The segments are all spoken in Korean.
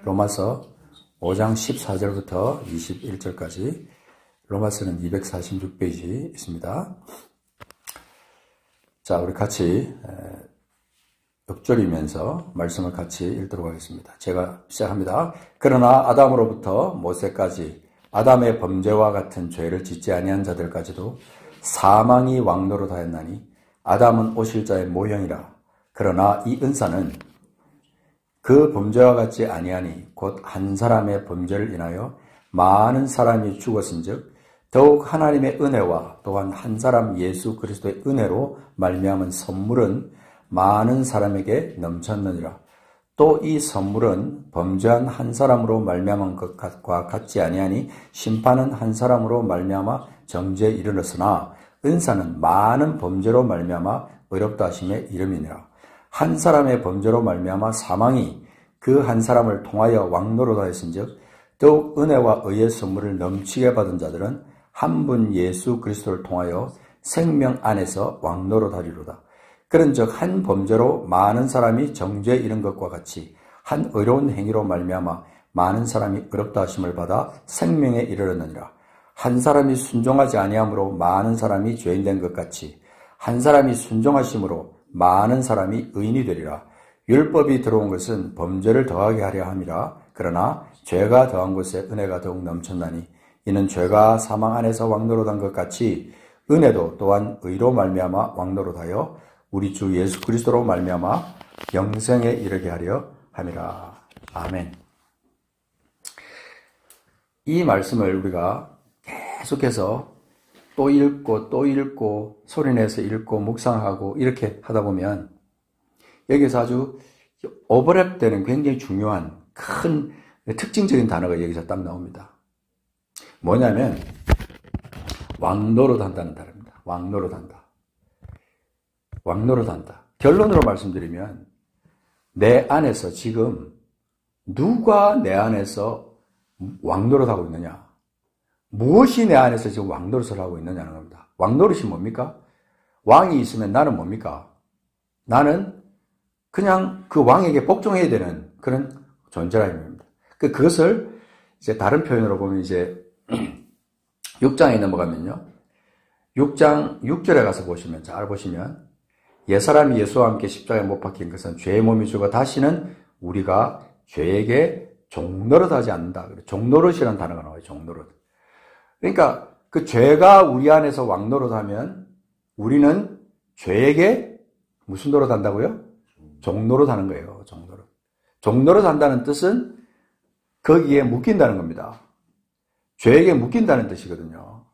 로마서 5장 14절부터 21절까지 로마서는 246페이지 있습니다. 자, 우리 같이 읊조리면서 말씀을 같이 읽도록 하겠습니다. 제가 시작합니다. 그러나 아담으로부터 모세까지 아담의 범죄와 같은 죄를 짓지 아니한 자들까지도 사망이 왕노릇하였나니 아담은 오실 자의 모형이라. 그러나 이 은사는 그 범죄와 같지 아니하니 곧 한 사람의 범죄를 인하여 많은 사람이 죽었은즉 더욱 하나님의 은혜와 또한 한 사람 예수 그리스도의 은혜로 말미암은 선물은 많은 사람에게 넘쳤느니라. 또 이 선물은 범죄한 한 사람으로 말미암은 것과 같지 아니하니 심판은 한 사람으로 말미암아 정죄에 이르렀으나 은사는 많은 범죄로 말미암아 의롭다 하심에 이름이니라. 한 사람의 범죄로 말미암아 사망이 그 한 사람을 통하여 왕노릇하였은즉 더욱 은혜와 의의 선물을 넘치게 받은 자들은 한 분 예수 그리스도를 통하여 생명 안에서 왕노릇하리로다. 그런즉 한 범죄로 많은 사람이 정죄에 이른 것과 같이 한 의로운 행위로 말미암아 많은 사람이 의롭다 하심을 받아 생명에 이르렀느니라. 한 사람이 순종하지 아니함으로 많은 사람이 죄인된 것 같이 한 사람이 순종하심으로 많은 사람이 의인이 되리라. 율법이 들어온 것은 범죄를 더하게 하려 함이라. 그러나 죄가 더한 곳에 은혜가 더욱 넘쳤나니 이는 죄가 사망 안에서 왕노릇한 것 같이 은혜도 또한 의로 말미암아 왕노릇하여 우리 주 예수 그리스도로 말미암아 영생에 이르게 하려 함이라. 아멘. 이 말씀을 우리가 계속해서 또 읽고 소리내서 읽고 묵상하고 이렇게 하다 보면 여기서 아주 오버랩되는 굉장히 중요한 큰 특징적인 단어가 여기서 딱 나옵니다. 뭐냐면 왕노릇한다는 단어입니다. 왕노릇한다. 결론으로 말씀드리면 내 안에서 지금 누가 내 안에서 왕노릇하고 있느냐, 무엇이 내 안에서 지금 왕노릇을 하고 있느냐는 겁니다. 왕노릇이 뭡니까? 왕이 있으면 나는 뭡니까? 나는 그냥 그 왕에게 복종해야 되는 그런 존재라는 겁니다. 그것을 이제 다른 표현으로 보면 이제 6장에 넘어가면요. 6장 6절에 가서 보시면, 잘 보시면, 옛사람이 예수와 함께 십자가에 못 박힌 것은 죄의 몸이 죽어 다시는 우리가 죄에게 종노릇하지 않는다. 종노릇이라는 단어가 나와요. 종노릇. 그러니까 그 죄가 우리 안에서 왕노릇하면 우리는 죄에게 무슨 노릇한다고요? 종노릇하는 거예요. 종노릇한다는 뜻은 거기에 묶인다는 겁니다. 죄에게 묶인다는 뜻이거든요.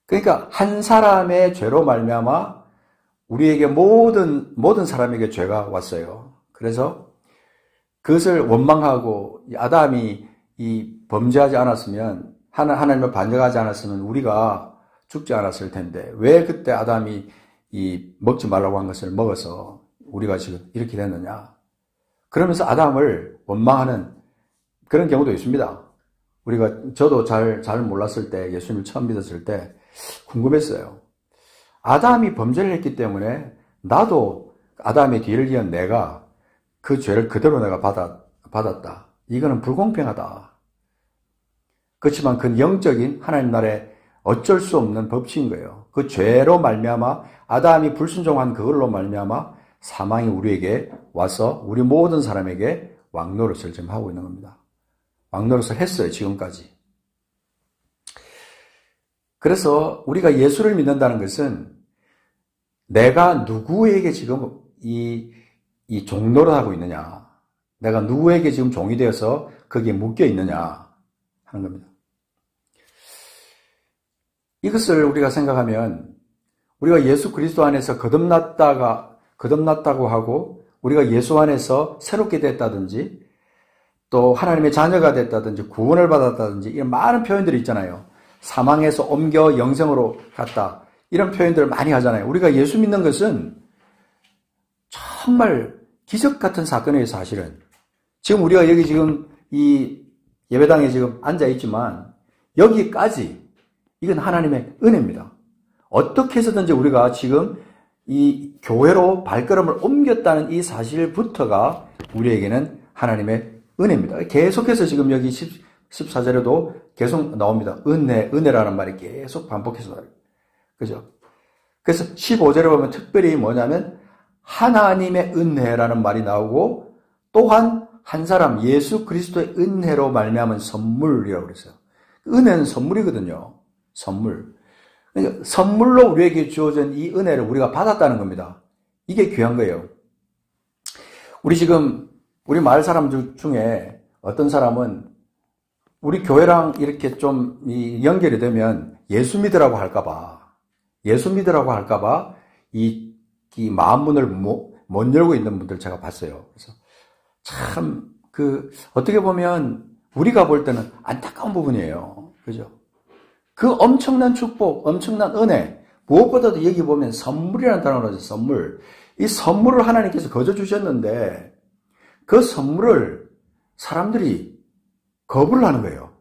그러니까 한 사람의 죄로 말미암아 우리에게 모든 사람에게 죄가 왔어요. 그래서 그것을 원망하고 아담이 이 범죄하지 않았으면, 하나님을 반역하지 않았으면 우리가 죽지 않았을 텐데 왜 그때 아담이 이 먹지 말라고 한 것을 먹어서 우리가 지금 이렇게 됐느냐. 그러면서 아담을 원망하는 그런 경우도 있습니다. 저도 잘 몰랐을 때, 예수님을 처음 믿었을 때 궁금했어요. 아담이 범죄를 했기 때문에 나도 아담의 뒤를 이은 내가 그 죄를 그대로 내가 받았다. 이거는 불공평하다. 그렇지만 그건 영적인 하나님 나라의 어쩔 수 없는 법칙인 거예요. 그 죄로 말미암아 아담이 불순종한 그걸로 말미암아 사망이 우리에게 와서 우리 모든 사람에게 왕노릇을 지금 하고 있는 겁니다. 왕노릇을 했어요, 지금까지. 그래서 우리가 예수를 믿는다는 것은 내가 누구에게 지금 이 종노릇하고 있느냐, 내가 누구에게 지금 종이 되어서 거기에 묶여 있느냐 하는 겁니다. 이것을 우리가 생각하면 우리가 예수 그리스도 안에서 거듭났다고 하고 우리가 예수 안에서 새롭게 됐다든지 또 하나님의 자녀가 됐다든지 구원을 받았다든지 이런 많은 표현들이 있잖아요. 사망에서 옮겨 영생으로 갔다. 이런 표현들을 많이 하잖아요. 우리가 예수 믿는 것은 정말 기적 같은 사건이에요, 사실은. 지금 우리가 여기 지금 이 예배당에 지금 앉아 있지만 여기까지 이건 하나님의 은혜입니다. 어떻게 해서든지 우리가 지금 이 교회로 발걸음을 옮겼다는 이 사실부터가 우리에게는 하나님의 은혜입니다. 계속해서 지금 여기 14절에도 계속 나옵니다. 은혜라는 말이 계속 반복해서 나와요. 그죠? 그래서 15절에 보면 특별히 뭐냐면 하나님의 은혜라는 말이 나오고 또한 한 사람 예수 그리스도의 은혜로 말미암은 선물이라고 그랬어요. 은혜는 선물이거든요. 선물. 그러니까 선물로 우리에게 주어진 이 은혜를 우리가 받았다는 겁니다. 이게 귀한 거예요. 우리 마을 사람들 중에 어떤 사람은 우리 교회랑 이렇게 좀 연결이 되면 예수 믿으라고 할까봐 이 마음문을 못 열고 있는 분들 제가 봤어요. 그래서 참, 어떻게 보면 우리가 볼 때는 안타까운 부분이에요. 그죠? 그 엄청난 축복, 엄청난 은혜, 무엇보다도 여기 보면 선물이라는 단어가 나오죠, 선물. 이 선물을 하나님께서 거저 주셨는데 그 선물을 사람들이 거부를 하는 거예요.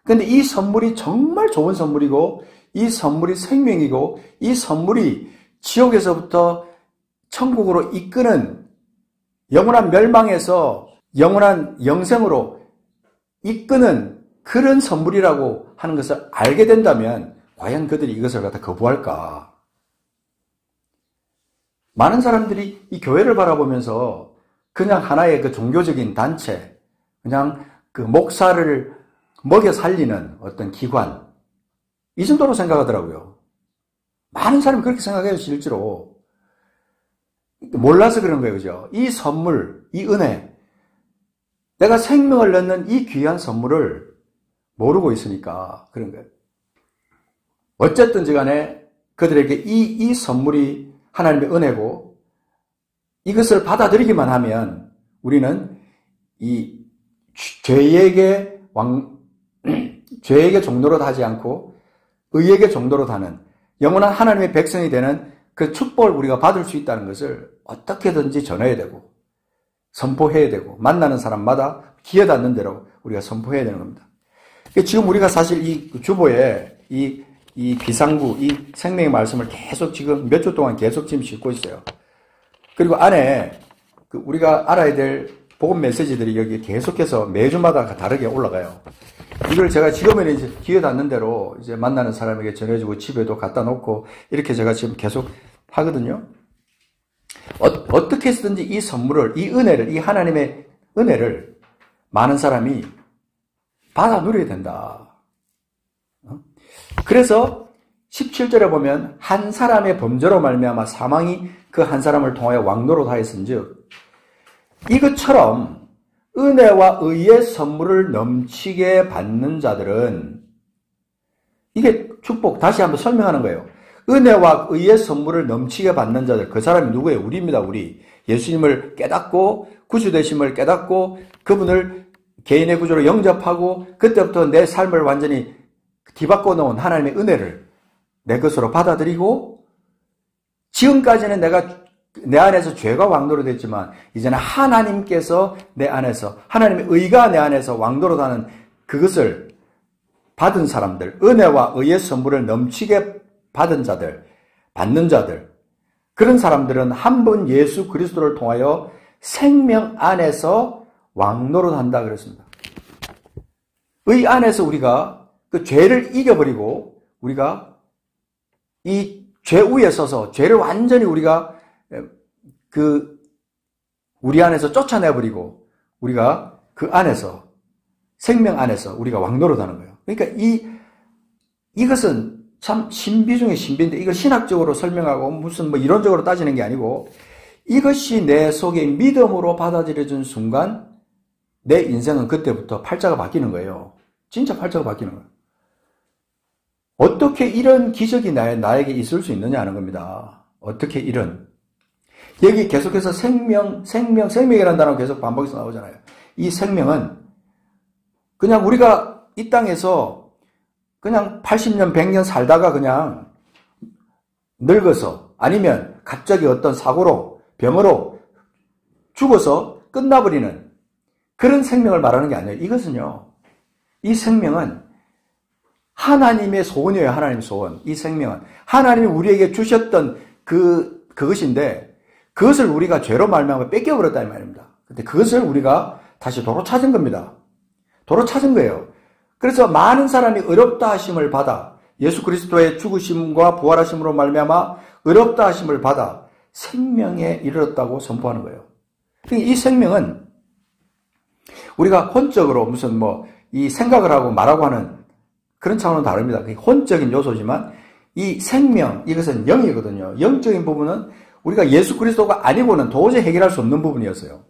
근데 이 선물이 정말 좋은 선물이고 이 선물이 생명이고 이 선물이 지옥에서부터 천국으로 이끄는 영원한 멸망에서 영원한 영생으로 이끄는 그런 선물이라고 하는 것을 알게 된다면 과연 그들이 이것을 갖다 거부할까? 많은 사람들이 이 교회를 바라보면서 그냥 하나의 그 종교적인 단체, 그냥 그 목사를 먹여 살리는 어떤 기관, 이 정도로 생각하더라고요. 많은 사람이 그렇게 생각해요, 실제로. 몰라서 그런 거예요, 그죠? 이 선물, 이 은혜, 내가 생명을 넣는 이 귀한 선물을 모르고 있으니까 그런 거예요. 어쨌든지 간에 그들에게 이 선물이 하나님의 은혜고 이것을 받아들이기만 하면 우리는 이 죄에게 종로로 하지 않고 의에게 종로로 하는 영원한 하나님의 백성이 되는 그 축복을 우리가 받을 수 있다는 것을 어떻게든지 전해야 되고 선포해야 되고 만나는 사람마다 기회 닿는 대로 우리가 선포해야 되는 겁니다. 지금 우리가 사실 이 주보에 이 비상구, 이 생명의 말씀을 계속 지금 몇 주 동안 계속 지금 싣고 있어요. 그리고 안에 우리가 알아야 될 복음 메시지들이 여기 계속해서 매주마다 다르게 올라가요. 이걸 제가 지금은 이제 기회 닿는 대로 이제 만나는 사람에게 전해주고 집에도 갖다 놓고 이렇게 제가 지금 계속 하거든요. 어떻게 해서든지 이 선물을, 이 은혜를, 이 하나님의 은혜를 많은 사람이 받아 누려야 된다. 그래서 17절에 보면 한 사람의 범죄로 말미암아 사망이 그 한 사람을 통하여 왕노로 하였은즉 이것처럼 은혜와 의의 선물을 넘치게 받는 자들은 이게 축복, 다시 한번 설명하는 거예요. 은혜와 의의 선물을 넘치게 받는 자들, 그 사람이 누구예요? 우리입니다. 우리 예수님을 깨닫고 구주되심을 깨닫고 그분을 개인의 구주로 영접하고 그때부터 내 삶을 완전히 뒤바꿔 놓은 하나님의 은혜를 내 것으로 받아들이고 지금까지는 내 안에서 죄가 왕노로 됐지만 이제는 하나님께서 내 안에서 하나님의 의가 내 안에서 왕노로 하는 그것을 받은 사람들, 은혜와 의의 선물을 넘치게 받은 자들, 받는 자들, 그런 사람들은 한 분 예수 그리스도를 통하여 생명 안에서 왕노릇 한다 그랬습니다. 의 안에서 우리가 그 죄를 이겨버리고 우리가 이 죄 위에 서서 죄를 완전히 우리가 우리 안에서 쫓아내버리고 우리가 그 안에서 생명 안에서 우리가 왕노릇 하는 거예요. 그러니까 이것은 참 신비 중에 신비인데 이걸 신학적으로 설명하고 무슨 뭐 이론적으로 따지는 게 아니고 이것이 내 속에 믿음으로 받아들여진 순간 내 인생은 그때부터 팔자가 바뀌는 거예요. 진짜 팔자가 바뀌는 거예요. 어떻게 이런 기적이 나에게 있을 수 있느냐 하는 겁니다. 어떻게 이런. 여기 계속해서 생명이라는 단어가 계속 반복해서 나오잖아요. 이 생명은 그냥 우리가 이 땅에서 그냥 80년, 100년 살다가 그냥 늙어서 아니면 갑자기 어떤 사고로, 병으로 죽어서 끝나버리는 그런 생명을 말하는 게 아니에요. 이것은요, 이 생명은 하나님의 소원이에요. 하나님의 소원. 이 생명은 하나님이 우리에게 주셨던 그것인데 그것을 우리가 죄로 말미암아 뺏겨버렸다 이 말입니다. 근데 그것을 우리가 다시 도로 찾은 겁니다. 도로 찾은 거예요. 그래서 많은 사람이 의롭다 하심을 받아 예수 그리스도의 죽으심과 부활하심으로 말미암아 의롭다 하심을 받아 생명에 이르렀다고 선포하는 거예요. 이 생명은 우리가 혼적으로 무슨 이 생각을 하고 말하고 하는 그런 차원은 다릅니다. 혼적인 요소지만 이 생명, 이것은 영이거든요. 영적인 부분은 우리가 예수 그리스도가 아니고는 도저히 해결할 수 없는 부분이었어요.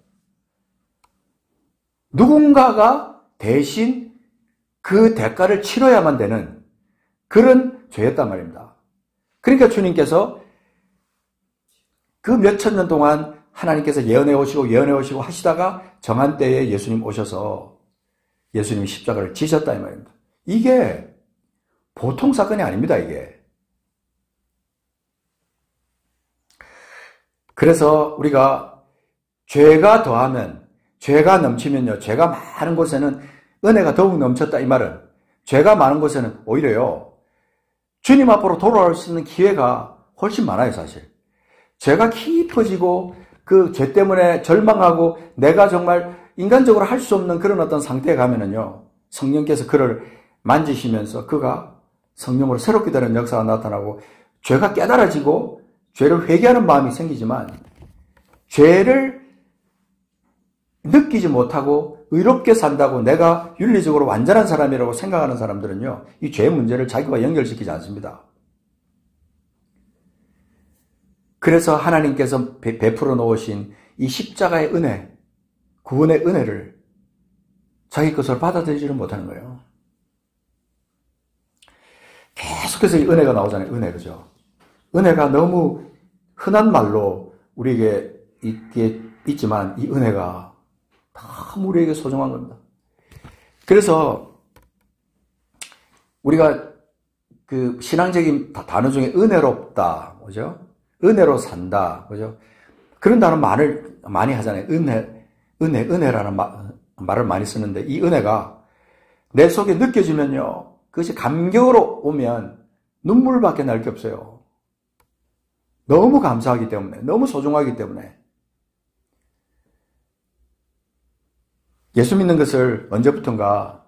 누군가가 대신 그 대가를 치러야만 되는 그런 죄였단 말입니다. 그러니까 주님께서 그 몇천 년 동안 하나님께서 예언해 오시고 하시다가 정한 때에 예수님 오셔서 예수님이 십자가를 지셨다 이 말입니다. 이게 보통 사건이 아닙니다, 이게. 그래서 우리가 죄가 더하면, 죄가 넘치면요, 죄가 많은 곳에는 은혜가 더욱 넘쳤다 이 말은, 죄가 많은 곳에는 오히려요, 주님 앞으로 돌아올 수 있는 기회가 훨씬 많아요, 사실. 죄가 깊어지고 그 죄 때문에 절망하고 내가 정말 인간적으로 할 수 없는 그런 어떤 상태에 가면은요, 성령께서 그를 만지시면서 그가 성령으로 새롭게 되는 역사가 나타나고 죄가 깨달아지고 죄를 회개하는 마음이 생기지만 죄를 느끼지 못하고 의롭게 산다고 내가 윤리적으로 완전한 사람이라고 생각하는 사람들은요, 이 죄 문제를 자기와 연결시키지 않습니다. 그래서 하나님께서 베풀어 놓으신 이 십자가의 은혜, 구원의 은혜를 자기 것으로 받아들이지를 못하는 거예요. 계속해서 이 은혜가 나오잖아요. 은혜, 그죠? 은혜가 너무 흔한 말로 우리에게 있지만 이 은혜가 너무 우리에게 소중한 겁니다. 그래서 우리가 그 신앙적인 단어 중에 은혜롭다, 뭐죠? 은혜로 산다, 그죠? 그런 단어 말을 많이 하잖아요. 은혜라는 말을 많이 쓰는데 이 은혜가 내 속에 느껴지면요, 그것이 감격으로 오면 눈물밖에 날 게 없어요. 너무 감사하기 때문에, 너무 소중하기 때문에. 예수 믿는 것을 언제부턴가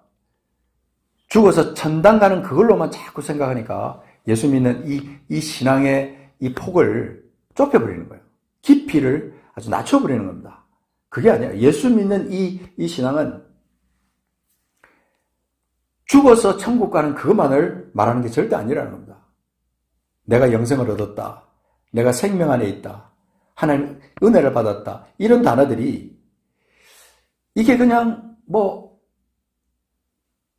죽어서 천당 가는 그걸로만 자꾸 생각하니까 예수 믿는 이 신앙의 이 폭을 좁혀버리는 거예요. 깊이를 아주 낮춰버리는 겁니다. 그게 아니라 예수 믿는 이 신앙은 죽어서 천국 가는 그것만을 말하는 게 절대 아니라는 겁니다. 내가 영생을 얻었다. 내가 생명 안에 있다. 하나님 은혜를 받았다. 이런 단어들이 이게 그냥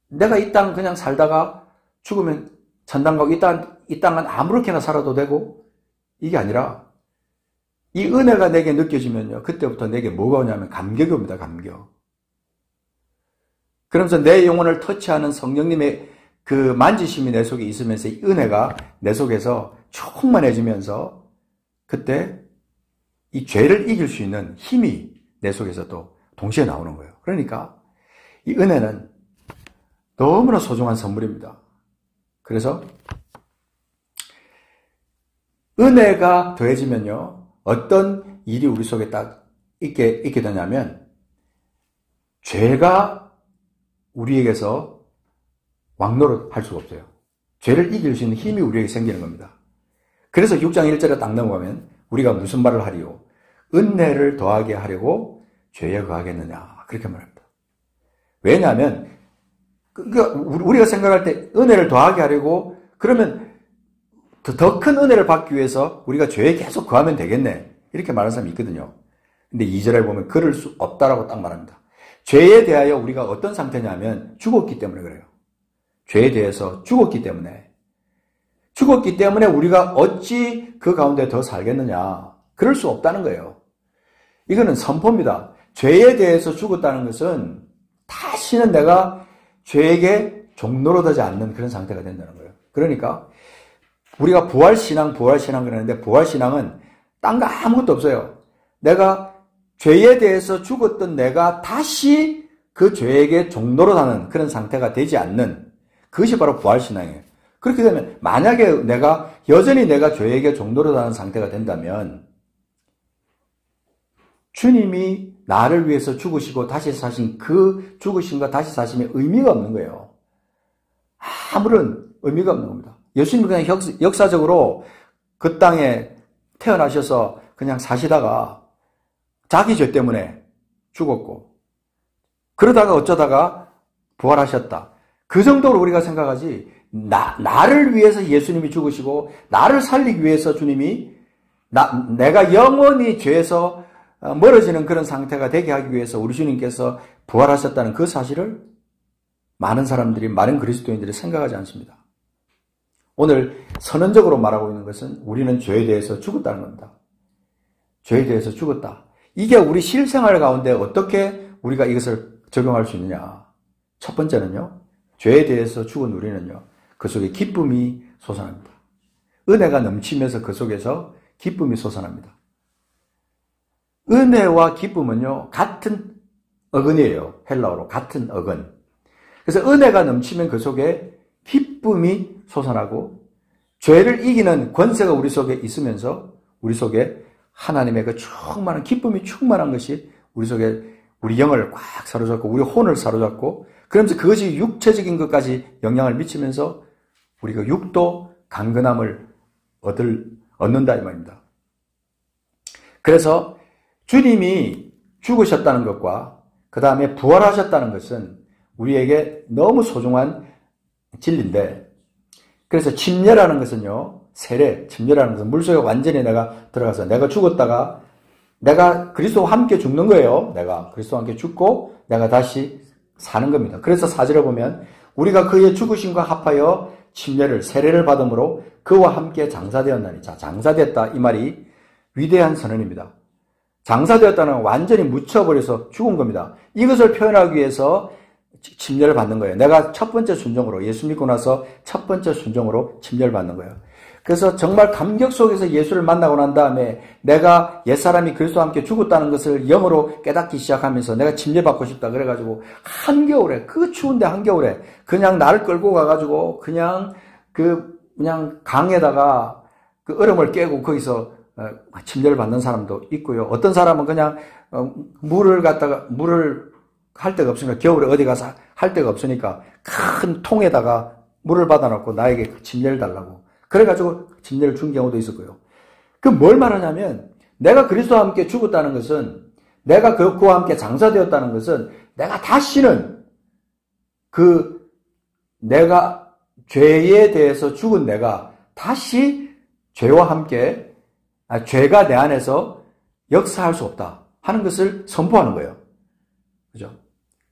내가 이 땅 그냥 살다가 죽으면 천당 가고 이 땅은 아무렇게나 살아도 되고 이게 아니라 이 은혜가 내게 느껴지면요, 그때부터 내게 뭐가 오냐면 감격이 옵니다. 감격. 그러면서 내 영혼을 터치하는 성령님의 그 만지심이 내 속에 있으면서 이 은혜가 내 속에서 충만해지면서 그때 이 죄를 이길 수 있는 힘이 내 속에서 또 동시에 나오는 거예요. 그러니까 이 은혜는 너무나 소중한 선물입니다. 그래서 은혜가 더해지면요, 어떤 일이 우리 속에 딱 있게 되냐면 죄가 우리에게서 왕노릇 할 수가 없어요. 죄를 이길 수 있는 힘이 우리에게 생기는 겁니다. 그래서 6장 1절에 딱 넘어가면 우리가 무슨 말을 하리요? 은혜를 더하게 하려고 죄에 거하겠느냐, 그렇게 말합니다. 왜냐하면 우리가 생각할 때 은혜를 더하게 하려고 그러면 더 큰 은혜를 받기 위해서 우리가 죄에 계속 거하면 되겠네, 이렇게 말하는 사람이 있거든요. 근데 2절에 보면 그럴 수 없다라고 딱 말합니다. 죄에 대하여 우리가 어떤 상태냐면 죽었기 때문에 그래요. 죄에 대해서 죽었기 때문에 우리가 어찌 그 가운데 더 살겠느냐, 그럴 수 없다는 거예요. 이거는 선포입니다. 죄에 대해서 죽었다는 것은 다시는 내가 죄에게 종노릇하지 않는 그런 상태가 된다는 거예요. 그러니까 우리가 부활신앙 그러는데 부활신앙은 딴 거 아무것도 없어요. 내가 죄에 대해서 죽었던 내가 다시 그 죄에게 종노릇하는 그런 상태가 되지 않는 그것이 바로 부활신앙이에요. 그렇게 되면 만약에 여전히 내가 죄에게 종노릇하는 상태가 된다면 주님이 나를 위해서 죽으시고 다시 사신 그 죽으심과 다시 사심의 의미가 없는 거예요. 아무런 의미가 없는 겁니다. 예수님은 그냥 역사적으로 그 땅에 태어나셔서 그냥 사시다가 자기 죄 때문에 죽었고 그러다가 어쩌다가 부활하셨다. 그 정도로 우리가 생각하지 나를 위해서 예수님이 죽으시고 나를 살리기 위해서 주님이 내가 영원히 죄에서 멀어지는 그런 상태가 되게 하기 위해서 우리 주님께서 부활하셨다는 그 사실을 많은 사람들이, 많은 그리스도인들이 생각하지 않습니다. 오늘 선언적으로 말하고 있는 것은 우리는 죄에 대해서 죽었다는 겁니다. 죄에 대해서 죽었다. 이게 우리 실생활 가운데 어떻게 우리가 이것을 적용할 수 있느냐. 첫 번째는요. 죄에 대해서 죽은 우리는요. 그 속에 기쁨이 솟아납니다. 은혜가 넘치면서 그 속에서 기쁨이 솟아납니다. 은혜와 기쁨은요. 같은 어근이에요. 헬라어로 같은 어근. 그래서 은혜가 넘치면 그 속에 기쁨이 솟아나고 죄를 이기는 권세가 우리 속에 있으면서 우리 속에 하나님의 그 충만한 기쁨이 충만한 것이 우리 속에 우리 영을 꽉 사로잡고 우리 혼을 사로잡고 그러면서 그것이 육체적인 것까지 영향을 미치면서 우리가 육도 강건함을 얻는다 이 말입니다. 그래서 주님이 죽으셨다는 것과 그 다음에 부활하셨다는 것은 우리에게 너무 소중한 진리인데 그래서 침례라는 것은요. 세례, 침례라는 것은 물속에 완전히 내가 들어가서 내가 죽었다가 내가 그리스도와 함께 죽는 거예요. 내가 그리스도와 함께 죽고 내가 다시 사는 겁니다. 그래서 4절에 보면 우리가 그의 죽으심과 합하여 침례를 세례를 받음으로 그와 함께 장사되었나니. 자, 장사됐다 이 말이 위대한 선언입니다. 장사되었다는 건 완전히 묻혀버려서 죽은 겁니다. 이것을 표현하기 위해서 침례를 받는 거예요. 내가 첫 번째 순종으로 예수 믿고 나서 첫 번째 순종으로 침례를 받는 거예요. 그래서 정말 감격 속에서 예수를 만나고 난 다음에 내가 옛사람이 그리스도와 함께 죽었다는 것을 영으로 깨닫기 시작하면서 내가 침례받고 싶다 그래가지고 한겨울에 그 추운데 한겨울에 그냥 나를 끌고 가가지고 그냥 강에다가 그 얼음을 깨고 거기서 침례를 받는 사람도 있고요. 어떤 사람은 그냥 물을 할 데가 없으니까 겨울에 어디 가서 할 데가 없으니까 큰 통에다가 물을 받아놓고 나에게 침례를 달라고 그래가지고 침례를 준 경우도 있었고요. 그 뭘 말하냐면 내가 그리스도와 함께 죽었다는 것은 내가 그와 함께 장사되었다는 것은 내가 다시는 내가 죄에 대해서 죽은 내가 다시 죄와 함께 죄가 내 안에서 역사할 수 없다 하는 것을 선포하는 거예요. 그죠?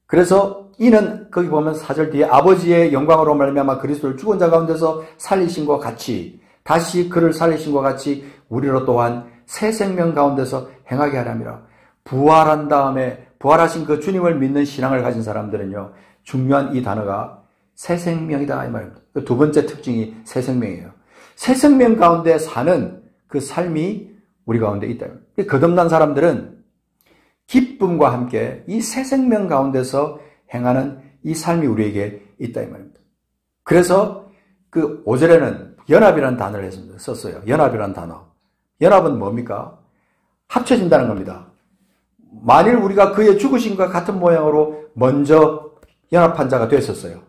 그래서 이는 거기 보면 4절 뒤에 아버지의 영광으로 말미암아 그리스도를 죽은 자 가운데서 살리신과 같이 다시 그를 살리신과 같이 우리로 또한 새 생명 가운데서 행하게 하람이라. 부활한 다음에 부활하신 그 주님을 믿는 신앙을 가진 사람들은요. 중요한 이 단어가 새 생명이다 이 말입니다. 그 두 번째 특징이 새 생명이에요. 새 생명 가운데 사는 그 삶이 우리 가운데 있다. 거듭난 사람들은 기쁨과 함께 이 새 생명 가운데서 행하는 이 삶이 우리에게 있다 이 말입니다. 그래서 그 5절에는 연합이라는 단어를 썼어요. 연합이라는 단어. 연합은 뭡니까? 합쳐진다는 겁니다. 만일 우리가 그의 죽으심과 같은 모양으로 먼저 연합한 자가 됐었어요.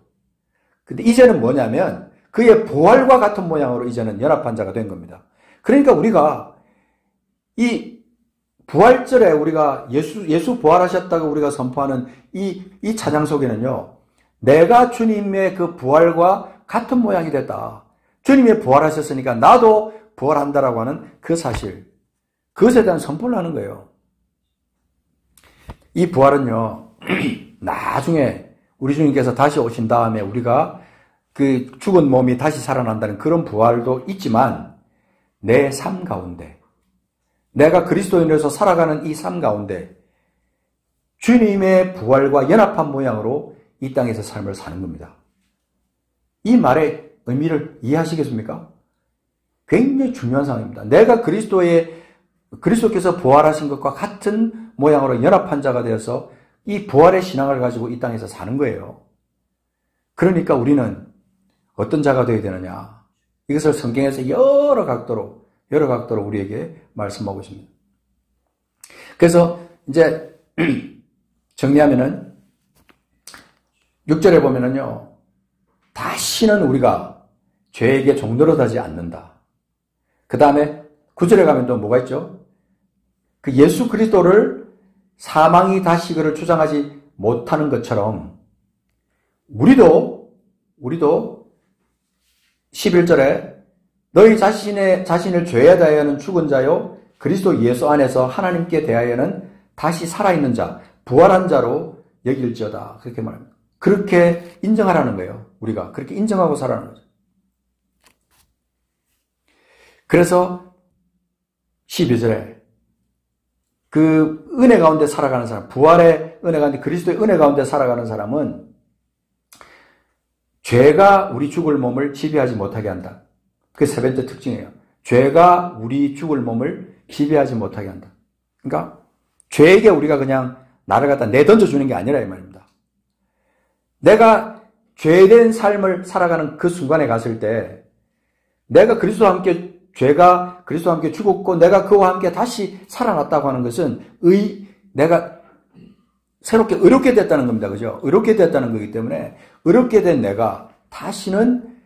근데 이제는 뭐냐면 그의 부활과 같은 모양으로 이제는 연합한 자가 된 겁니다. 그러니까 우리가 이 부활절에 우리가 예수 부활하셨다고 우리가 선포하는 이 찬양 속에는요, 내가 주님의 그 부활과 같은 모양이 됐다. 주님이 부활하셨으니까 나도 부활한다라고 하는 그 사실, 그것에 대한 선포를 하는 거예요. 이 부활은요, 나중에 우리 주님께서 다시 오신 다음에 우리가 그 죽은 몸이 다시 살아난다는 그런 부활도 있지만, 내 삶 가운데, 내가 그리스도인으로서 살아가는 이 삶 가운데 주님의 부활과 연합한 모양으로 이 땅에서 삶을 사는 겁니다. 이 말의 의미를 이해하시겠습니까? 굉장히 중요한 상황입니다. 내가 그리스도께서 부활하신 것과 같은 모양으로 연합한 자가 되어서 이 부활의 신앙을 가지고 이 땅에서 사는 거예요. 그러니까 우리는 어떤 자가 되어야 되느냐? 이것을 성경에서 여러 각도로 우리에게 말씀하고 있습니다. 그래서 이제 정리하면은 6절에 보면은요. 다시는 우리가 죄에게 종노릇하지 않는다. 그 다음에 9절에 가면 또 뭐가 있죠? 그 예수 그리스도를 사망이 다시 그를 주장하지 못하는 것처럼 우리도 11절에 너희 자신을 죄에 대하여는 죽은 자요 그리스도 예수 안에서 하나님께 대하여는 다시 살아있는 자, 부활한 자로 여길지어다. 그렇게 말합니다. 그렇게 인정하라는 거예요. 우리가 그렇게 인정하고 살아가는 거죠. 그래서 12절에 그 은혜 가운데 살아가는 사람, 부활의 은혜 가운데 그리스도의 은혜 가운데 살아가는 사람은 죄가 우리 죽을 몸을 지배하지 못하게 한다. 그게 세 번째 특징이에요. 죄가 우리 죽을 몸을 지배하지 못하게 한다. 그러니까 죄에게 우리가 그냥 나를 갖다 내던져 주는 게 아니라 이 말입니다. 내가 죄된 삶을 살아가는 그 순간에 갔을 때 내가 그리스도와 함께 죄가 그리스도와 함께 죽었고 내가 그와 함께 다시 살아났다고 하는 것은 내가 새롭게 의롭게 됐다는 겁니다. 그죠? 의롭게 됐다는 거기 때문에 의롭게 된 내가 다시는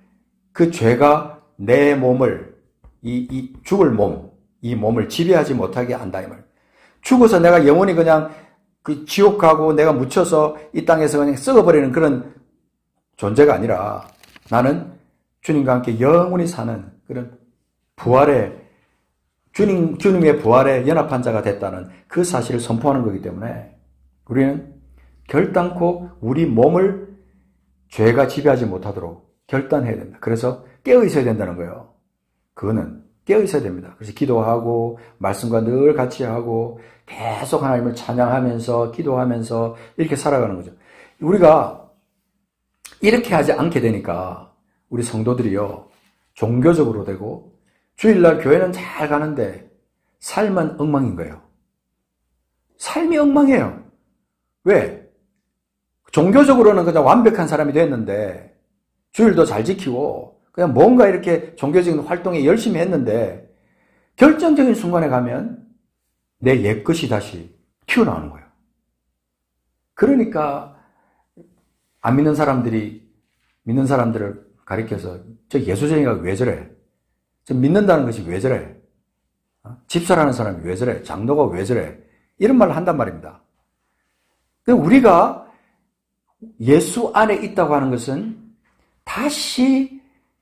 그 죄가 내 몸을 이 죽을 몸, 이 몸을 지배하지 못하게 한다 이 말. 죽어서 내가 영원히 그냥 그 지옥 가고 내가 묻혀서 이 땅에서 그냥 썩어버리는 그런 존재가 아니라 나는 주님과 함께 영원히 사는 그런 부활의 주님의 부활에 연합한 자가 됐다는 그 사실을 선포하는 거기 때문에 우리는 결단코 우리 몸을 죄가 지배하지 못하도록 결단해야 된다. 그래서 깨어 있어야 된다는 거예요. 그거는 깨어 있어야 됩니다. 그래서 기도하고 말씀과 늘 같이 하고 계속 하나님을 찬양하면서 기도하면서 이렇게 살아가는 거죠. 우리가 이렇게 하지 않게 되니까 우리 성도들이요 종교적으로 되고 주일날 교회는 잘 가는데 삶은 엉망인 거예요. 삶이 엉망이에요. 왜? 종교적으로는 그냥 완벽한 사람이 됐는데 주일도 잘 지키고 그냥 뭔가 이렇게 종교적인 활동에 열심히 했는데 결정적인 순간에 가면 내 옛것이 다시 튀어나오는 거예요. 그러니까 안 믿는 사람들이 믿는 사람들을 가리켜서 저 예수쟁이가 왜 저래? 저 믿는다는 것이 왜 저래? 집사라는 사람이 왜 저래? 장로가 왜 저래? 이런 말을 한단 말입니다. 우리가 예수 안에 있다고 하는 것은 다시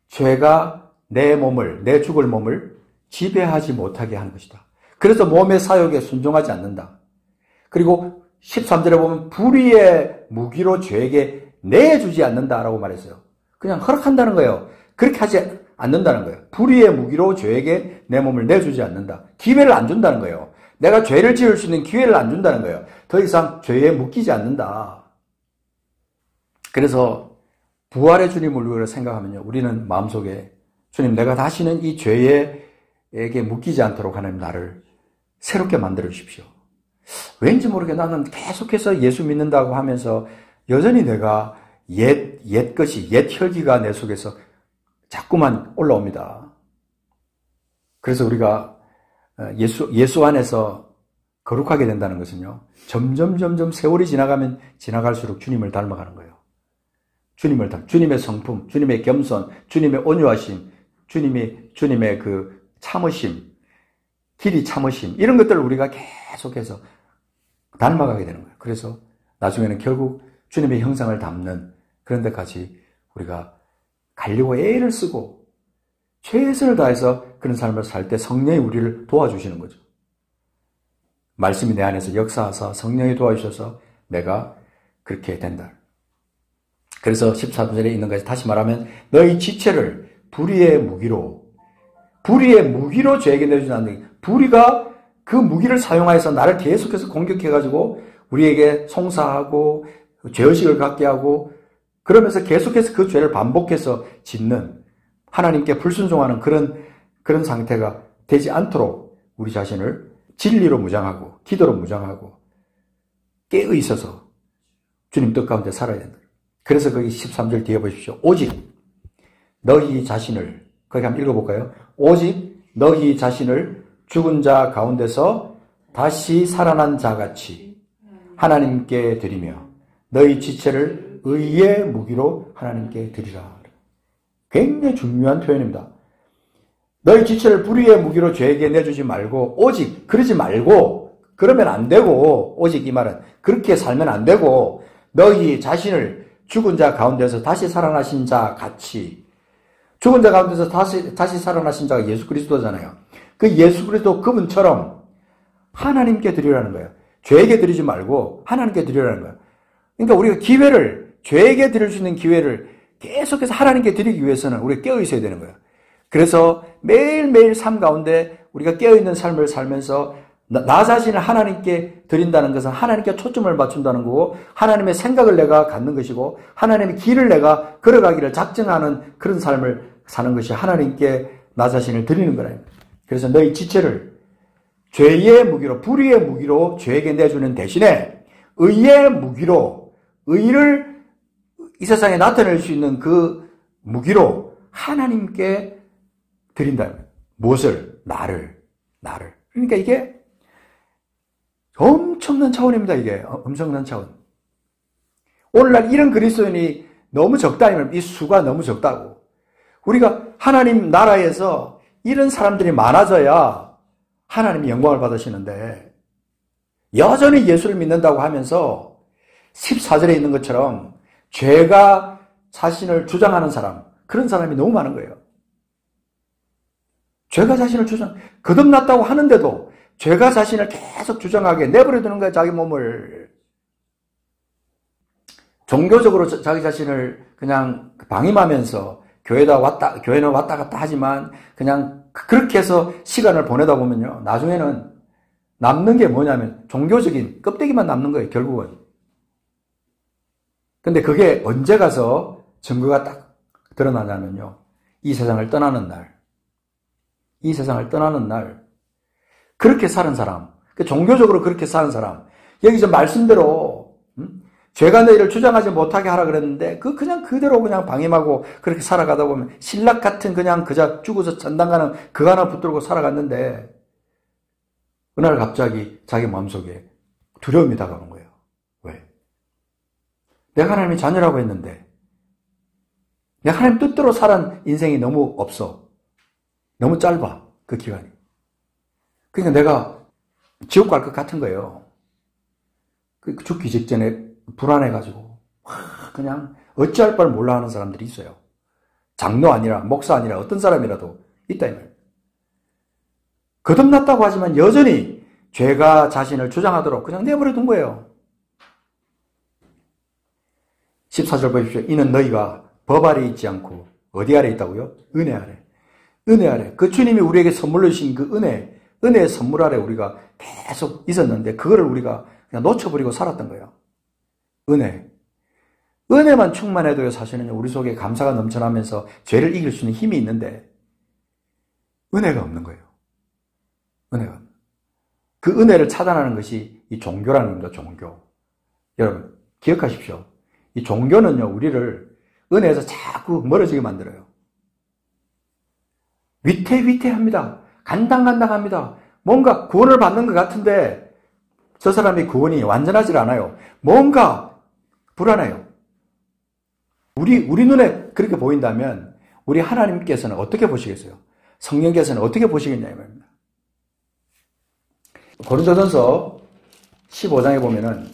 죄가 내 몸을, 내 죽을 몸을 지배하지 못하게 하는 것이다. 그래서 몸의 사욕에 순종하지 않는다. 그리고 13절에 보면 불의의 무기로 죄에게 내주지 않는다라고 말했어요. 그냥 허락한다는 거예요. 그렇게 하지 않는다는 거예요. 불의의 무기로 죄에게 내 몸을 내주지 않는다. 기회를 안 준다는 거예요. 내가 죄를 지을 수 있는 기회를 안 준다는 거예요. 더 이상 죄에 묶이지 않는다. 그래서 부활의 주님을 우리가 생각하면요. 우리는 마음속에 주님 내가 다시는 이 죄에게 묶이지 않도록 하나님 나를 새롭게 만들어 주십시오. 왠지 모르게 나는 계속해서 예수 믿는다고 하면서 여전히 내가 옛 혈기가 내 속에서 자꾸만 올라옵니다. 그래서 우리가 예수 안에서 거룩하게 된다는 것은요. 점점 세월이 지나가면 지나갈수록 주님을 닮아가는 거예요. 주님의 성품, 주님의 겸손, 주님의 온유하심, 주님의 그 참으심, 길이 참으심, 이런 것들을 우리가 계속해서 닮아가게 되는 거예요. 그래서 나중에는 결국 주님의 형상을 담는 그런 데까지 우리가 가려고 애를 쓰고 최선을 다해서 그런 삶을 살 때 성령이 우리를 도와주시는 거죠. 말씀이 내 안에서 역사하사 성령이 도와주셔서 내가 그렇게 된다. 그래서 14절에 있는 것이 다시 말하면 너희 지체를 불의의 무기로 죄에게 내주지 않는 불의가 그 무기를 사용하여서 나를 계속해서 공격해가지고 우리에게 송사하고 죄의식을 갖게 하고 그러면서 계속해서 그 죄를 반복해서 짓는 하나님께 불순종하는 그런 상태가 되지 않도록 우리 자신을 진리로 무장하고 기도로 무장하고 깨어 있어서 주님 뜻 가운데 살아야 된다. 그래서 거기 13절 뒤에 보십시오. 오직 너희 자신을 거기 한번 읽어볼까요? 오직 너희 자신을 죽은 자 가운데서 다시 살아난 자같이 하나님께 드리며 너희 지체를 의의 무기로 하나님께 드리라. 굉장히 중요한 표현입니다. 너희 지체를 불의의 무기로 죄에게 내주지 말고 오직 그러지 말고 그러면 안 되고 오직 이 말은 그렇게 살면 안 되고 너희 자신을 죽은 자 가운데서 다시 살아나신 자 같이 죽은 자 가운데서 다시 살아나신 자가 예수 그리스도잖아요. 그 예수 그리스도 그분처럼 하나님께 드리라는 거예요. 죄에게 드리지 말고 하나님께 드리라는 거예요. 그러니까 우리가 기회를 죄에게 드릴 수 있는 기회를 계속해서 하나님께 드리기 위해서는 우리가 깨어 있어야 되는 거예요. 그래서 매일매일 삶 가운데 우리가 깨어 있는 삶을 살면서 나 자신을 하나님께 드린다는 것은 하나님께 초점을 맞춘다는 거고 하나님의 생각을 내가 갖는 것이고 하나님의 길을 내가 걸어가기를 작정하는 그런 삶을 사는 것이 하나님께 나 자신을 드리는 거라. 그래서 너희 지체를 죄의 무기로 불의의 무기로 죄에게 내주는 대신에 의의 무기로 의를 이 세상에 나타낼 수 있는 그 무기로 하나님께 드린다. 무엇을? 나를. 그러니까 이게 엄청난 차원입니다. 이게 엄청난 차원. 오늘날 이런 그리스도인이 너무 적다면 이 수가 너무 적다고. 우리가 하나님 나라에서 이런 사람들이 많아져야 하나님이 영광을 받으시는데 여전히 예수를 믿는다고 하면서 14절에 있는 것처럼 죄가 자신을 주장하는 사람, 그런 사람이 너무 많은 거예요. 죄가 자신을 거듭났다고 하는데도 죄가 자신을 계속 주장하게 내버려 두는 거야, 자기 몸을. 종교적으로 자기 자신을 그냥 방임하면서 교회는 왔다 갔다 하지만 그냥 그렇게 해서 시간을 보내다 보면요. 나중에는 남는 게 뭐냐면 종교적인 껍데기만 남는 거예요, 결국은. 근데 그게 언제 가서 증거가 딱 드러나냐면요. 이 세상을 떠나는 날. 그렇게 사는 사람, 종교적으로 그렇게 사는 사람, 여기서 말씀대로 죄가 너희를 주장하지 못하게 하라 그랬는데 그냥 그대로 그냥 방임하고 그렇게 살아가다 보면 신락 같은 그냥 그저 죽어서 전당 가는 그거 하나 붙들고 살아갔는데 어느 날 갑자기 자기 마음속에 두려움이 다가오는 거예요. 왜? 내가 하나님의 자녀라고 했는데 내가 하나님 뜻대로 살은 인생이 너무 없어. 너무 짧아, 그 기간이. 그러니까 내가 지옥 갈 것 같은 거예요. 죽기 직전에 불안해가지고 그냥 어찌할 바를 몰라 하는 사람들이 있어요. 장로 아니라 목사 아니라 어떤 사람이라도 있다 이 말이에요. 거듭났다고 하지만 여전히 죄가 자신을 주장하도록 그냥 내버려 둔 거예요. 14절 보십시오. 이는 너희가 법 아래 있지 않고 어디 아래 있다고요? 은혜 아래. 은혜 아래. 그 주님이 우리에게 선물로 주신 그 은혜의 선물 아래 우리가 계속 있었는데 그거를 우리가 그냥 놓쳐버리고 살았던 거예요. 은혜만 충만해도요, 사실은 우리 속에 감사가 넘쳐나면서 죄를 이길 수 있는 힘이 있는데 은혜가 없는 거예요. 그 은혜를 차단하는 것이 이 종교라는 겁니다. 종교. 여러분 기억하십시오. 이 종교는요, 우리를 은혜에서 자꾸 멀어지게 만들어요. 위태위태합니다. 간당간당합니다. 뭔가 구원을 받는 것 같은데 저 사람의 구원이 완전하지 않아요. 뭔가 불안해요. 우리 눈에 그렇게 보인다면 우리 하나님께서는 어떻게 보시겠어요? 성령께서는 어떻게 보시겠냐 이 말입니다. 고린도전서 15장에 보면은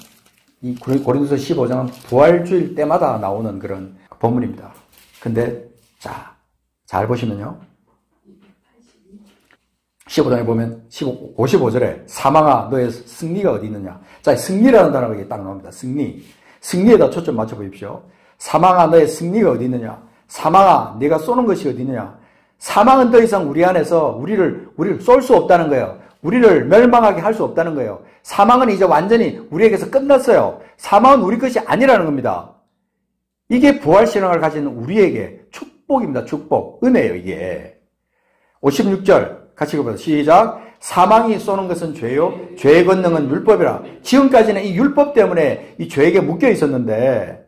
이 고린도서 15장은 부활주일 때마다 나오는 그런 본문입니다. 근데 잘 보시면요. 15장에 보면 55절에 사망아 너의 승리가 어디 있느냐. 자, 승리라는 단어가 여기 딱 나옵니다. 승리에다 초점 맞춰 보십시오. 사망아 너의 승리가 어디 있느냐. 사망아 네가 쏘는 것이 어디 있느냐. 사망은 더 이상 우리 안에서 우리를 쏠 수 없다는 거예요. 우리를 멸망하게 할 수 없다는 거예요. 사망은 이제 완전히 우리에게서 끝났어요. 사망은 우리 것이 아니라는 겁니다. 이게 부활신앙을 가진 우리에게 축복입니다. 축복. 은혜예요, 이게. 56절 같이 읽어보세요. 시작. 사망이 쏘는 것은 죄요. 죄의 권능은 율법이라. 지금까지는 이 율법 때문에 이 죄에게 묶여 있었는데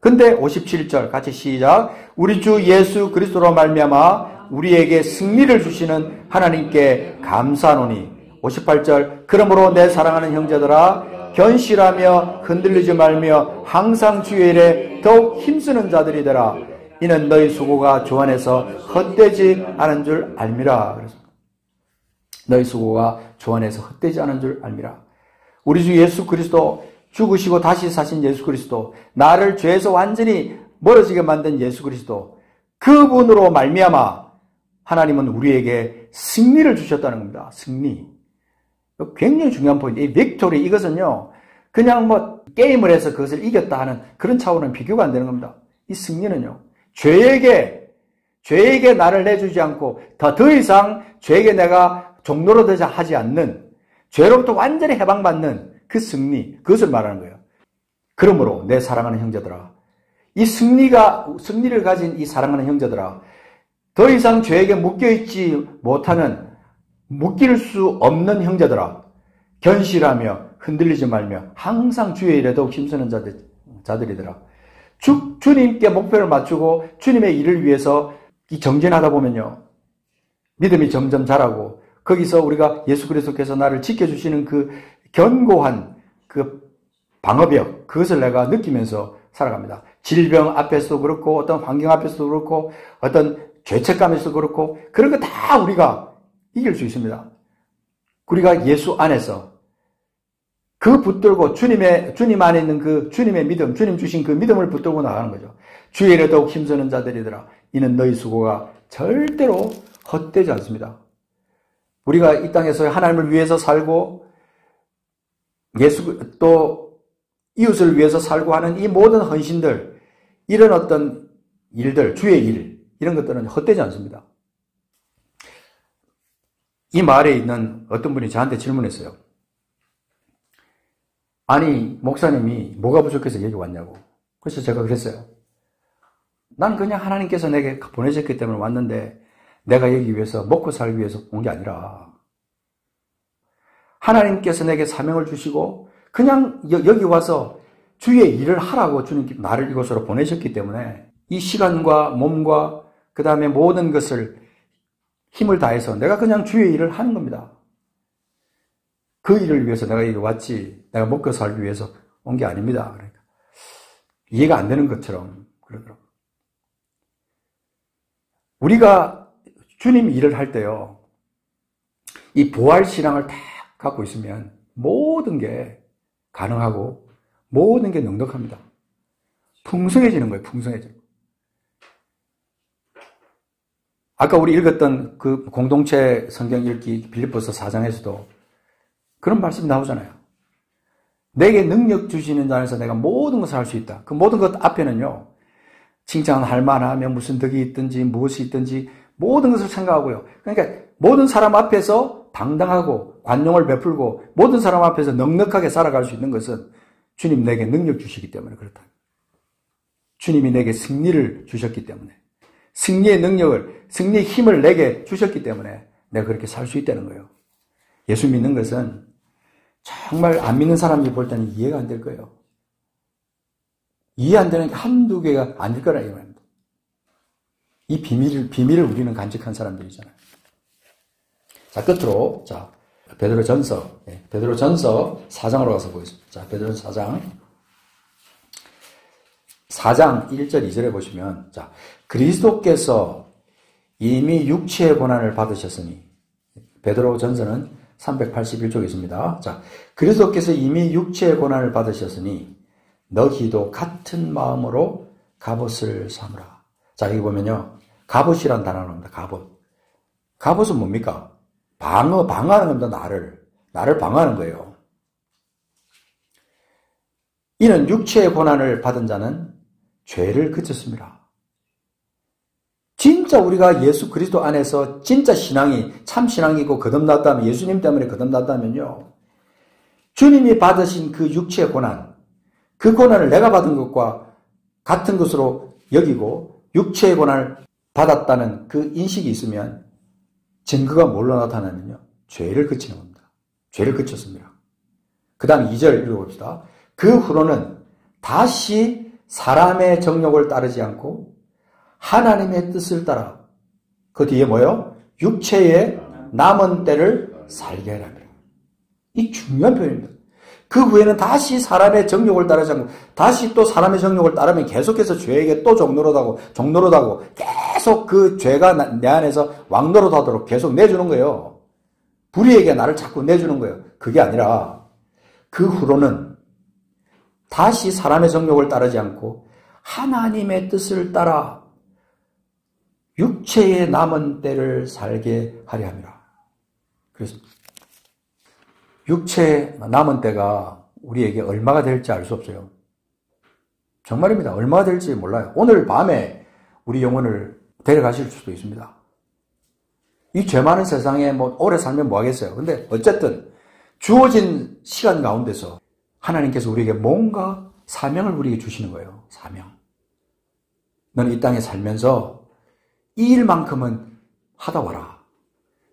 근데 57절 같이 시작. 우리 주 예수 그리스도로 말미암아 우리에게 승리를 주시는 하나님께 감사하노니. 58절 그러므로 내 사랑하는 형제들아 견실하며 흔들리지 말며 항상 주의 일에 더욱 힘쓰는 자들이 되라. 이는 너희 수고가 주 안에서 헛되지 않은 줄 알미라. 그래서 너희 수고가 주 안에서 헛되지 않은 줄 알미라. 우리 주 예수 그리스도, 죽으시고 다시 사신 예수 그리스도, 나를 죄에서 완전히 멀어지게 만든 예수 그리스도, 그분으로 말미암아 하나님은 우리에게 승리를 주셨다는 겁니다. 승리. 굉장히 중요한 포인트. 이 빅토리, 이것은요, 그냥 게임을 해서 그것을 이겼다 하는 그런 차원은 비교가 안 되는 겁니다. 이 승리는요, 죄에게 나를 내주지 않고 더 이상 죄에게 내가 종로로 되자 하지 않는, 죄로부터 완전히 해방받는 그 승리, 그것을 말하는 거예요. 그러므로 내 사랑하는 형제들아, 이 승리를 가진 이 사랑하는 형제들아, 더 이상 죄에게 묶여있지 못하는, 묶일 수 없는 형제들아, 견실하며 흔들리지 말며 항상 주의 일에 더욱 힘쓰는 자들이더라. 주님께 목표를 맞추고 주님의 일을 위해서 정진하다 보면요, 믿음이 점점 자라고, 거기서 우리가 예수 그리스도께서 나를 지켜주시는 그 견고한 그 방어벽, 그것을 내가 느끼면서 살아갑니다. 질병 앞에서도 그렇고, 어떤 환경 앞에서도 그렇고, 어떤 죄책감에서도 그렇고, 그런 거 다 우리가 이길 수 있습니다. 우리가 예수 안에서 그 붙들고 주님 안에 있는 그 주님의 믿음, 주님 주신 그 믿음을 붙들고 나가는 거죠. 주의 일에 더욱 힘쓰는 자들이더라. 이는 너희 수고가 절대로 헛되지 않습니다. 우리가 이 땅에서 하나님을 위해서 살고 또 이웃을 위해서 살고 하는 이 모든 헌신들, 이런 어떤 일들, 주의 일, 이런 것들은 헛되지 않습니다. 이 마을에 있는 어떤 분이 저한테 질문했어요. 아니, 목사님이 뭐가 부족해서 여기 왔냐고. 그래서 제가 그랬어요. 난 그냥 하나님께서 내게 보내셨기 때문에 왔는데, 내가 여기 위해서 먹고 살기 위해서 온 게 아니라, 하나님께서 내게 사명을 주시고 그냥 여기 와서 주의 일을 하라고 주님께 나를 이곳으로 보내셨기 때문에, 이 시간과 몸과 그 다음에 모든 것을 힘을 다해서 내가 그냥 주의 일을 하는 겁니다. 그 일을 위해서 내가 여기 왔지, 내가 먹고 살기 위해서 온 게 아닙니다. 그러니까 이해가 안 되는 것처럼 그러더라고요. 우리가 주님 일을 할 때요, 이 부활신앙을 다 갖고 있으면 모든 게 가능하고 모든 게 넉넉합니다. 풍성해지는 거예요. 풍성해지는 거예요. 아까 우리 읽었던 그 공동체 성경 읽기 빌립보서 4장에서도 그런 말씀이 나오잖아요. 내게 능력 주시는 자에서 내가 모든 것을 할 수 있다. 그 모든 것 앞에는요, 칭찬할 만하면 무슨 덕이 있든지 무엇이 있든지 모든 것을 생각하고요. 그러니까 모든 사람 앞에서 당당하고 관용을 베풀고 모든 사람 앞에서 넉넉하게 살아갈 수 있는 것은 주님 내게 능력 주시기 때문에 그렇다. 주님이 내게 승리를 주셨기 때문에, 승리의 능력을, 승리의 힘을 내게 주셨기 때문에 내가 그렇게 살 수 있다는 거예요. 예수 믿는 것은 정말 안 믿는 사람이 볼 때는 이해가 안 될 거예요. 이해 안 되는 게 한두 개가 아닐 거라 이 말입니다. 이 비밀을 우리는 간직한 사람들이잖아요. 자, 끝으로, 자, 베드로전서 4장으로 가서 보겠습니다. 자, 베드로전서 4장 1절 2절에 보시면, 자, 그리스도께서 이미 육체의 고난을 받으셨으니, 베드로전서는 381쪽에 있습니다. 자, 그리스도께서 이미 육체의 고난을 받으셨으니 너희도 같은 마음으로 갑옷을 삼으라. 자, 여기 보면요, 갑옷이란 단어가 나옵니다. 갑옷은 뭡니까? 방어하는 겁니다. 나를 방어하는 거예요. 이는 육체의 고난을 받은 자는 죄를 그쳤습니다. 진짜 우리가 예수 그리스도 안에서 진짜 신앙이 참 신앙이고 거듭났다면, 예수님 때문에 거듭났다면요, 주님이 받으신 그 육체의 고난, 그 고난을 내가 받은 것과 같은 것으로 여기고 육체의 고난을 받았다는 그 인식이 있으면 증거가 뭘로 나타나면요, 죄를 그치는 겁니다. 죄를 그쳤습니다. 그 다음 2절 읽어봅시다. 그 후로는 다시 사람의 정욕을 따르지 않고 하나님의 뜻을 따라, 그 뒤에 뭐요? 육체의 남은 때를 살게 하랍니다. 이 중요한 표현입니다. 그 후에는 다시 사람의 정욕을 따르지 않고 다시 또 사람의 정욕을 따르면 계속해서 죄에게 또 종노릇하고 계속 그 죄가 내 안에서 왕노릇하도록 계속 내주는 거예요. 불의에게 나를 자꾸 내주는 거예요. 그게 아니라 그 후로는 다시 사람의 정욕을 따르지 않고 하나님의 뜻을 따라 육체의 남은 때를 살게 하려 함이라. 그래서 육체의 남은 때가 우리에게 얼마가 될지 알 수 없어요. 정말입니다. 얼마가 될지 몰라요. 오늘 밤에 우리 영혼을 데려가실 수도 있습니다. 이 죄 많은 세상에 오래 살면 뭐 하겠어요. 근데 어쨌든 주어진 시간 가운데서 하나님께서 우리에게 뭔가 사명을 우리에게 주시는 거예요. 사명. 너는 이 땅에 살면서 이 일만큼은 하다 와라.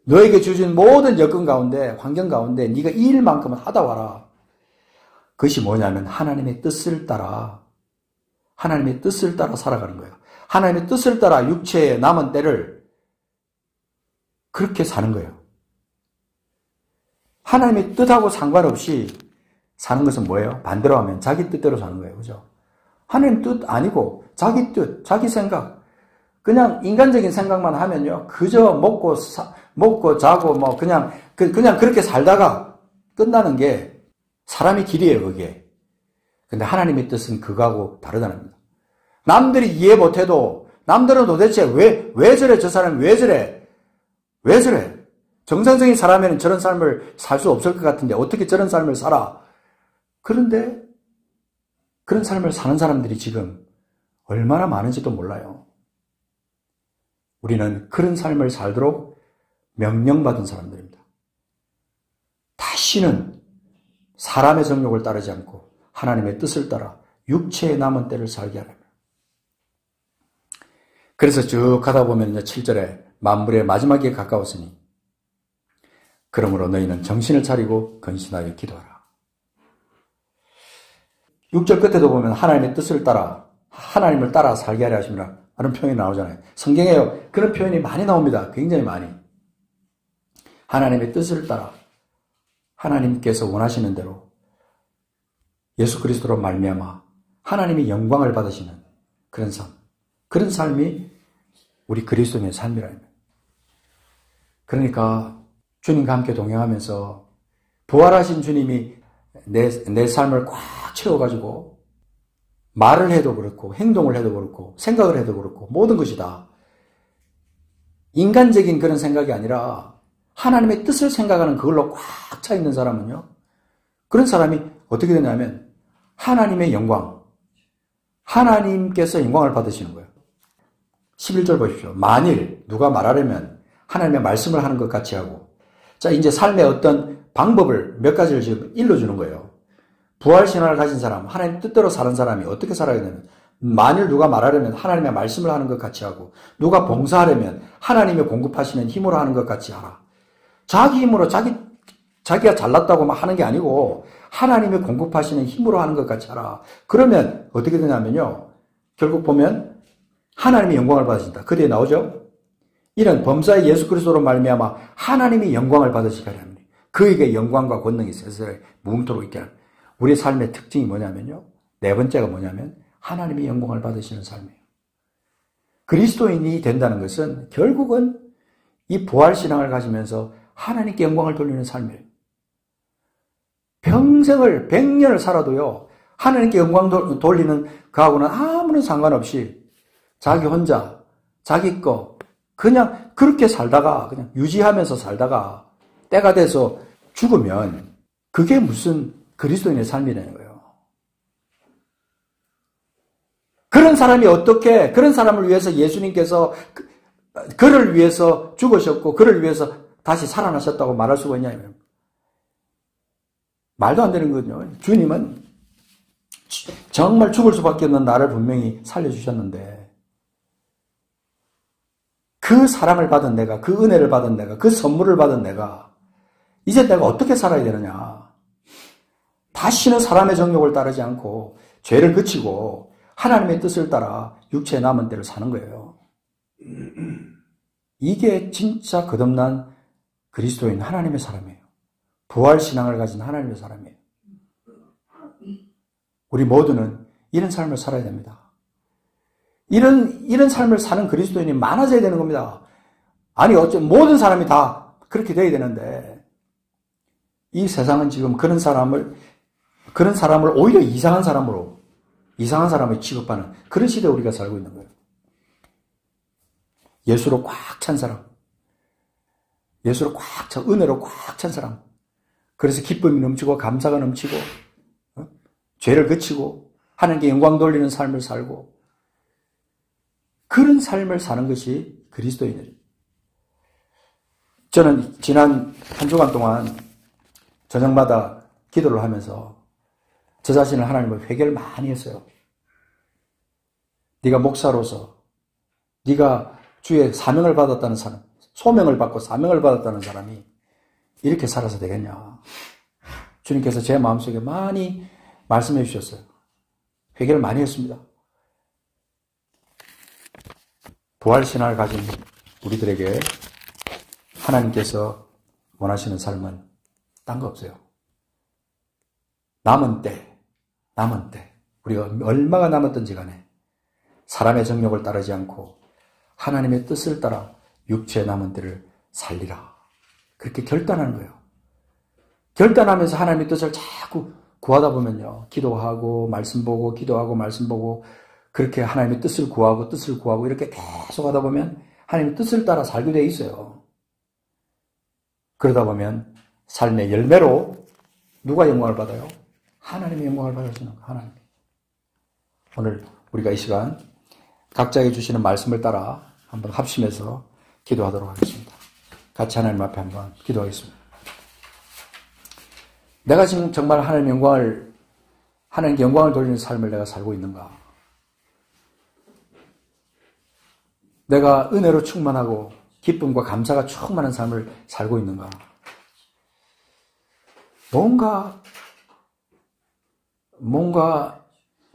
너에게 주신 모든 여건 가운데, 환경 가운데 네가 이 일만큼은 하다 와라. 그것이 뭐냐면 하나님의 뜻을 따라 살아가는 거예요. 하나님의 뜻을 따라 육체의 남은 때를 그렇게 사는 거예요. 하나님의 뜻하고 상관없이 사는 것은 뭐예요? 반대로 하면 자기 뜻대로 사는 거예요. 그죠? 하나님 뜻 아니고 자기 뜻, 자기 생각. 그냥 인간적인 생각만 하면요. 그저 먹고 자고 그냥 그렇게 살다가 끝나는 게 사람의 길이에요, 그게. 근데 하나님의 뜻은 그거하고 다르다는 겁니다. 남들이 이해 못해도 남들은 도대체 왜 저래? 저 사람이 왜 저래? 왜 저래? 정상적인 사람에는 저런 삶을 살 수 없을 것 같은데 어떻게 저런 삶을 살아? 그런데 그런 삶을 사는 사람들이 지금 얼마나 많은지도 몰라요. 우리는 그런 삶을 살도록 명령받은 사람들입니다. 다시는 사람의 정욕을 따르지 않고 하나님의 뜻을 따라 육체의 남은 때를 살게 하라며. 그래서 쭉 가다 보면 7절에 만물의 마지막에 가까웠으니 그러므로 너희는 정신을 차리고 근신하여 기도하라. 6절 끝에도 보면 하나님의 뜻을 따라 하나님을 따라 살게 하려 하심이라 라는 표현이 나오잖아요. 성경에 그런 표현이 많이 나옵니다. 굉장히 많이. 하나님의 뜻을 따라 하나님께서 원하시는 대로 예수 그리스도로 말미암아 하나님의 영광을 받으시는 그런 삶. 그런 삶이 우리 그리스도인의 삶이라는 거예요. 그러니까 주님과 함께 동행하면서 부활하신 주님이 내 삶을 꽉 채워가지고 말을 해도 그렇고 행동을 해도 그렇고 생각을 해도 그렇고 모든 것이 다 인간적인 그런 생각이 아니라 하나님의 뜻을 생각하는 그걸로 꽉 차 있는 사람은요. 그런 사람이 어떻게 되냐면 하나님의 영광, 하나님께서 영광을 받으시는 거예요. 11절 보십시오. 만일 누가 말하려면 하나님의 말씀을 하는 것 같이 하고 자 이제 삶의 어떤 방법을 몇 가지를 지금 일러주는 거예요. 부활신앙을 가진 사람, 하나님 뜻대로 사는 사람이 어떻게 살아야 되냐면 만일 누가 말하려면 하나님의 말씀을 하는 것 같이 하고 누가 봉사하려면 하나님의 공급하시는 힘으로 하는 것 같이 하라. 자기 힘으로 자기가 잘났다고 막 하는 게 아니고 하나님의 공급하시는 힘으로 하는 것 같이 하라. 그러면 어떻게 되냐면요. 결국 보면 하나님의 영광을 받으신다. 그 뒤에 나오죠. 이런 범사의 예수 그리스도로 말미암아 하나님의 영광을 받으시게 하랍니다. 그에게 영광과 권능이 세세에 무궁토록 있게 하랍니다. 우리 삶의 특징이 뭐냐면요. 네 번째가 뭐냐면 하나님의 영광을 받으시는 삶이에요. 그리스도인이 된다는 것은 결국은 이 부활신앙을 가지면서 하나님께 영광을 돌리는 삶이에요. 평생을 100년을 살아도요. 하나님께 영광 돌리는 그하고는 아무런 상관없이 자기 혼자 자기 거 그냥 그렇게 살다가 그냥 유지하면서 살다가 때가 돼서 죽으면 그게 무슨 그리스도인의 삶이라는 거예요. 그런 사람이 어떻게 그런 사람을 위해서 예수님께서 그를 위해서 죽으셨고 그를 위해서 다시 살아나셨다고 말할 수가 있냐면 말도 안 되는 거거든요. 주님은 정말 죽을 수밖에 없는 나를 분명히 살려주셨는데 그 사랑을 받은 내가 그 은혜를 받은 내가 그 선물을 받은 내가 이제 내가 어떻게 살아야 되느냐. 다시는 사람의 정욕을 따르지 않고 죄를 그치고 하나님의 뜻을 따라 육체의 남은 때를 사는 거예요. 이게 진짜 거듭난 그리스도인 하나님의 사람이에요. 부활신앙을 가진 하나님의 사람이에요. 우리 모두는 이런 삶을 살아야 됩니다. 이런 삶을 사는 그리스도인이 많아져야 되는 겁니다. 아니, 모든 사람이 다 그렇게 돼야 되는데, 이 세상은 지금 그런 사람을 오히려 이상한 사람을 취급하는 그런 시대에 우리가 살고 있는 거예요. 예수로 꽉 찬 사람, 예수로 꽉 찬, 은혜로 꽉 찬 사람, 그래서 기쁨이 넘치고 감사가 넘치고 죄를 그치고 하나님께 영광 돌리는 삶을 살고 그런 삶을 사는 것이 그리스도인들입니다. 저는 지난 한 주간 동안 저녁마다 기도를 하면서 저 자신을 하나님을 회개를 많이 했어요. 네가 목사로서 네가 주의 사명을 받았다는 사람, 소명을 받고 사명을 받았다는 사람이 이렇게 살아서 되겠냐. 주님께서 제 마음속에 많이 말씀해 주셨어요. 회개를 많이 했습니다. 부활신앙을 가진 우리들에게 하나님께서 원하시는 삶은 딴 거 없어요. 남은 때, 우리가 얼마가 남았든지 간에 사람의 정욕을 따르지 않고 하나님의 뜻을 따라 육체의 남은 때를 살리라. 그렇게 결단하는 거예요. 결단하면서 하나님의 뜻을 자꾸 구하다 보면요. 기도하고 말씀 보고 기도하고 말씀 보고 그렇게 하나님의 뜻을 구하고 이렇게 계속 하다 보면 하나님의 뜻을 따라 살게 돼 있어요. 그러다 보면 삶의 열매로 누가 영광을 받아요? 하나님의 영광을 받으시는 거예요. 하나님. 오늘 우리가 이 시간 각자에게 주시는 말씀을 따라 한번 합심해서 기도하도록 하겠습니다. 같이 하나님 앞에 한번 기도하겠습니다. 내가 지금 정말 하나님께 영광을 돌리는 삶을 내가 살고 있는가? 내가 은혜로 충만하고 기쁨과 감사가 충만한 삶을 살고 있는가? 뭔가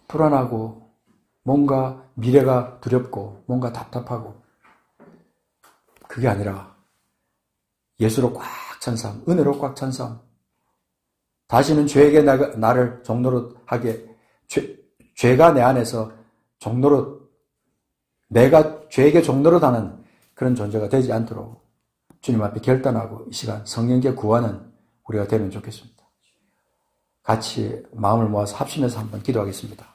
불안하고, 뭔가 미래가 두렵고, 뭔가 답답하고, 그게 아니라 예수로 꽉 찬 삶, 은혜로 꽉 찬 삶, 다시는 죄에게 나를 종로로 하게, 죄가 내 안에서 종로로, 내가 죄에게 종로로 다는 그런 존재가 되지 않도록 주님 앞에 결단하고 이 시간 성령께 구하는 우리가 되면 좋겠습니다. 같이 마음을 모아서 합심해서 한번 기도하겠습니다.